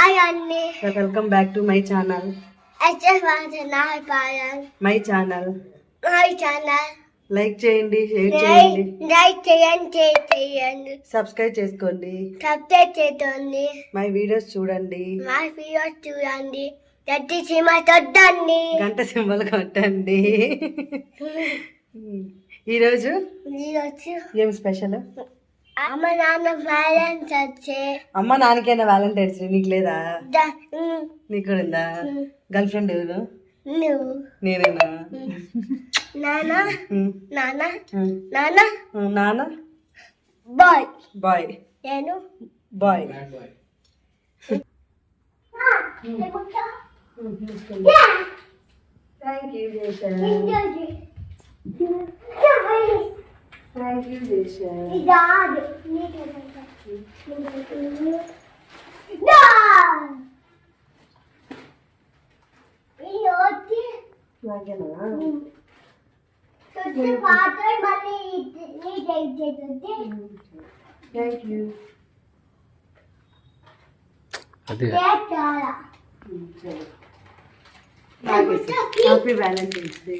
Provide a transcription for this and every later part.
Hi అండి. Welcome back to my channel. My channel like చేయండి, share చేయండి, subscribe చేసుకోండి, మై వీడియోస్ చూడండి, గంట సింబల్ కొట్టండి. ఈరోజు ఏం స్పెషల్? అమ్మ నాన్న వ్యాలెంటైన్స్ వచ్చే. అమ్మ నాన్నకైనా వ్యాలంటైన్స్ డే నీకు లేదా? నీకు కూడా ఉందా? గర్ల్ ఫ్రెండ్ ఎవరు? నువ్వు. నేనేనా? నాన్న నాన్న నాన్న నాన్న బాయ్ బాయ్, నేను bye. Thank you Jeshan, thank you Jeshan. నాకేనా? Thank you. Happy Valentine's day.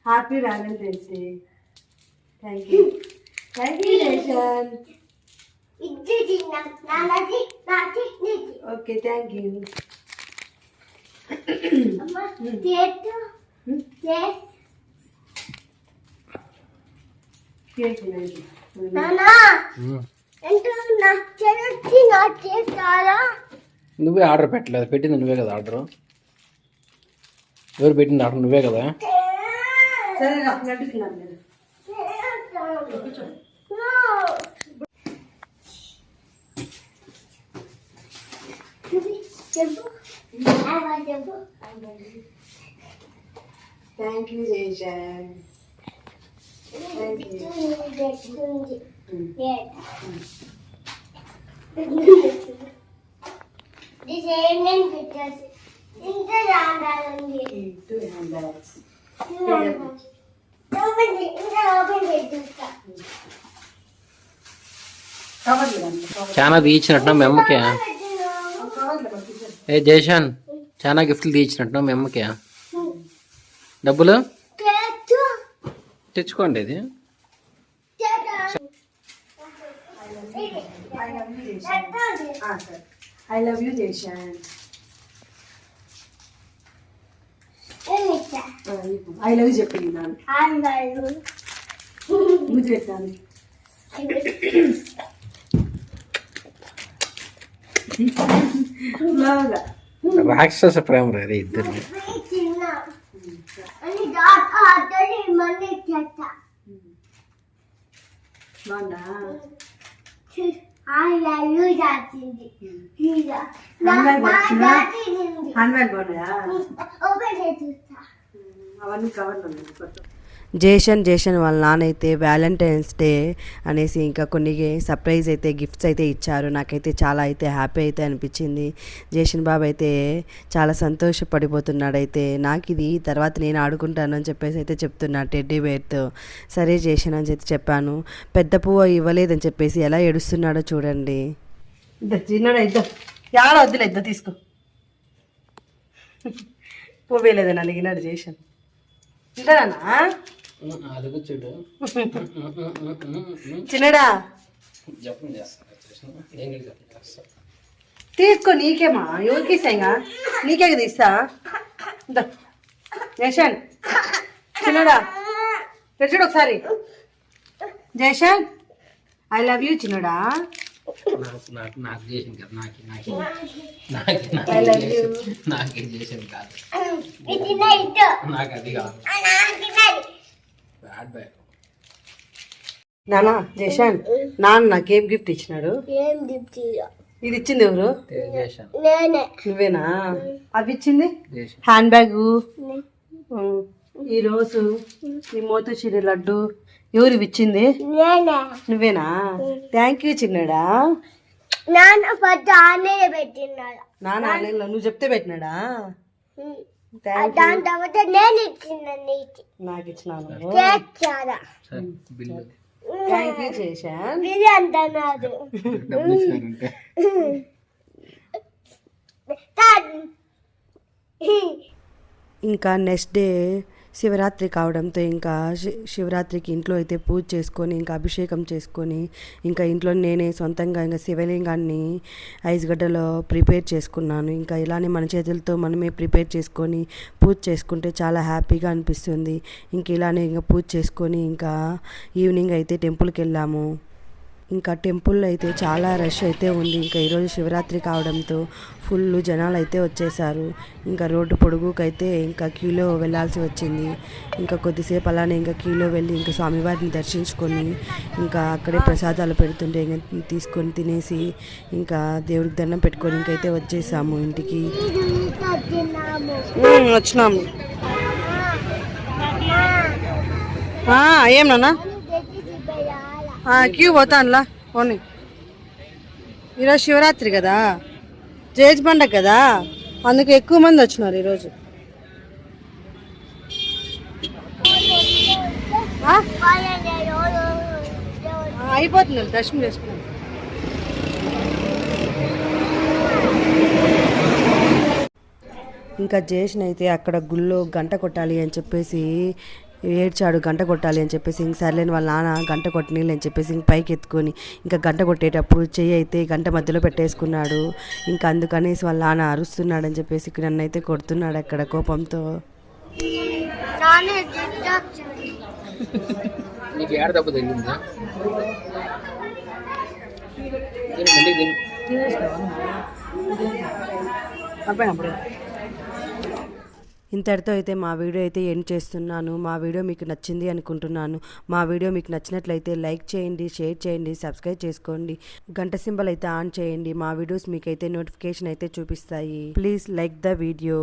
Happy Valentine's day. Thank you, thank you Jeshan. Okay, thank you. నువ్వే ఆర్డర్ పెట్టలేదు, పెట్టింది నువ్వే కదా ఆర్డర్. ఎవరు పెట్టింది ఆర్డర్? నువ్వే కదా. సరే థ్యాంక్ యూ జేషన్. చాలా తీయించినట్టు మీ అమ్మకే. ఏ జేషన్, చాలా గిఫ్ట్లు తీయించినట్టు మీ అమ్మకే. డబ్బులు తెచ్చుకోండి. ఇది I love you Jeshan. I love you చెప్పింది నాన్న. నువ్వు చేస్తాను. రాక్షస ప్రేమ రే ఇద్దరు. బాగుందా? హ్యాండ్ బ్యాగ్ బాగున్నాయా? అవన్నీ కవర్లు ఉన్నాయి. జేషన్ వాళ్ళ నాన్న అయితే వ్యాలంటైన్స్ డే అనేసి ఇంకా కొన్ని సర్ప్రైజ్ అయితే గిఫ్ట్స్ అయితే ఇచ్చారు. నాకైతే చాలా అయితే హ్యాపీ అయితే అనిపించింది. జేషన్ బాబు అయితే చాలా సంతోషపడిపోతున్నాడు. అయితే నాకు ఇది తర్వాత నేను ఆడుకుంటాను అని చెప్పేసి అయితే చెప్తున్నా టెడ్డీ బేర్తో. సరే జేషన్ అని చెప్పి చెప్పాను. పెద్ద పువ్వు ఇవ్వలేదని చెప్పేసి ఎలా ఏడుస్తున్నాడో చూడండి. చిన్నడా ఇద్దాం, యాడ వద్దులే, ఇద్దా తీసుకో. పువ్వు వేయలేదని అడిగినాడు జేషన్. ఇంటానా చిన్నడా? తీసుకో, నీకేమా? ఎవరికి ఇస్తాయిగా? నీకే కదా ఇస్తా. జేషన్ చిన్నడా తెచ్చుడు ఒకసారి. జేషన్ ఐ లవ్ యూ చిన్నడా. నానా జేషన్, నాన్న నాకేం గిఫ్ట్ ఇచ్చినాడు? ఇది ఇచ్చింది ఎవరు? నువ్వేనా? అవి ఇచ్చింది హ్యాండ్ బ్యాగ్, ఈ రోజు ఈ మోతుచిరి లడ్డు ఎవరు ఇచ్చింది? నువ్వేనా? థ్యాంక్ యూ చిన్నడా. నాన్న పెట్టినాడు. నాన్న ఆన్లైన్లో నువ్వు చెప్తే పెట్టినాడా? దాని తర్వాత నేను ఇచ్చిన నాకు ఇచ్చినాను. Thank you Jeshan. ఇది అంటున్నారు. డబ్బులు ఇచ్చినారంటే ఇంకా నెక్స్ట్ డే శివరాత్రి కావడంతో ఇంకా శివరాత్రికి ఇంట్లో అయితే పూజ చేసుకొని ఇంకా అభిషేకం చేసుకొని ఇంకా ఇంట్లో నేనే సొంతంగా ఇంకా శివలింగాన్ని ఐస్గడ్డలో ప్రిపేర్ చేసుకున్నాను. ఇంకా ఇలానే మన చేతులతో మనమే ప్రిపేర్ చేసుకొని పూజ చేసుకుంటే చాలా హ్యాపీగా అనిపిస్తుంది. ఇంక ఇలానే ఇంకా పూజ చేసుకొని ఇంకా ఈవినింగ్ అయితే టెంపుల్కి వెళ్ళాము. ఇంకా టెంపుల్లో అయితే చాలా రష్ అయితే ఉంది. ఇంకా ఈరోజు శివరాత్రి కావడంతో ఫుల్ జనాలు అయితే వచ్చేసారు. ఇంకా రోడ్డు పొడుగుకైతే ఇంకా క్యూలో వెళ్ళాల్సి వచ్చింది. ఇంకా కొద్దిసేపు అలానే ఇంకా క్యూలో వెళ్ళి ఇంకా స్వామివారిని దర్శించుకొని ఇంకా అక్కడే ప్రసాదాలు పెడుతుంటే ఇంకా తీసుకొని తినేసి ఇంకా దేవుడికి దండం పెట్టుకొని ఇంకైతే వచ్చేసాము ఇంటికి. వచ్చినాము. ఏం నాన్న క్యూ పోతానులా పోనీ. ఈరోజు శివరాత్రి కదా, జేజ్ పండగ కదా, అందుకు ఎక్కువ మంది వచ్చినారు ఈరోజు. అయిపోతుంది దర్శనం చేసుకున్నాం. ఇంకా జేషన్ అయితే అక్కడ గుళ్ళో గంట కొట్టాలి అని చెప్పేసి ఏడ్చాడు. గంట కొట్టాలి అని చెప్పేసి ఇంక సర్లేని వాళ్ళ నాన్న గంట కొట్టనీళ్ళు అని చెప్పేసి ఇంక పైకి ఎత్తుకొని ఇంకా గంట కొట్టేటప్పుడు చెయ్యి అయితే గంట మధ్యలో పెట్టేసుకున్నాడు. ఇంకా అందుకనేసి వాళ్ళ నాన్న అరుస్తున్నాడు అని చెప్పేసి నన్ను అయితే కొడుతున్నాడు అక్కడ కోపంతో. నీకు ఏడ దెబ్బ తగిలిందా? ఇంతటితో అయితే మా వీడియో అయితే ఎండ్ చేస్తున్నాను. మా వీడియో మీకు నచ్చింది అనుకుంటున్నాను. మా వీడియో మీకు నచ్చినట్లయితే లైక్ చేయండి, షేర్ చేయండి, సబ్స్క్రైబ్ చేసుకోండి, గంట సింబల్ అయితే ఆన్ చేయండి. మా వీడియోస్ మీకైతే నోటిఫికేషన్ అయితే చూపిస్తాయి. Please like the video.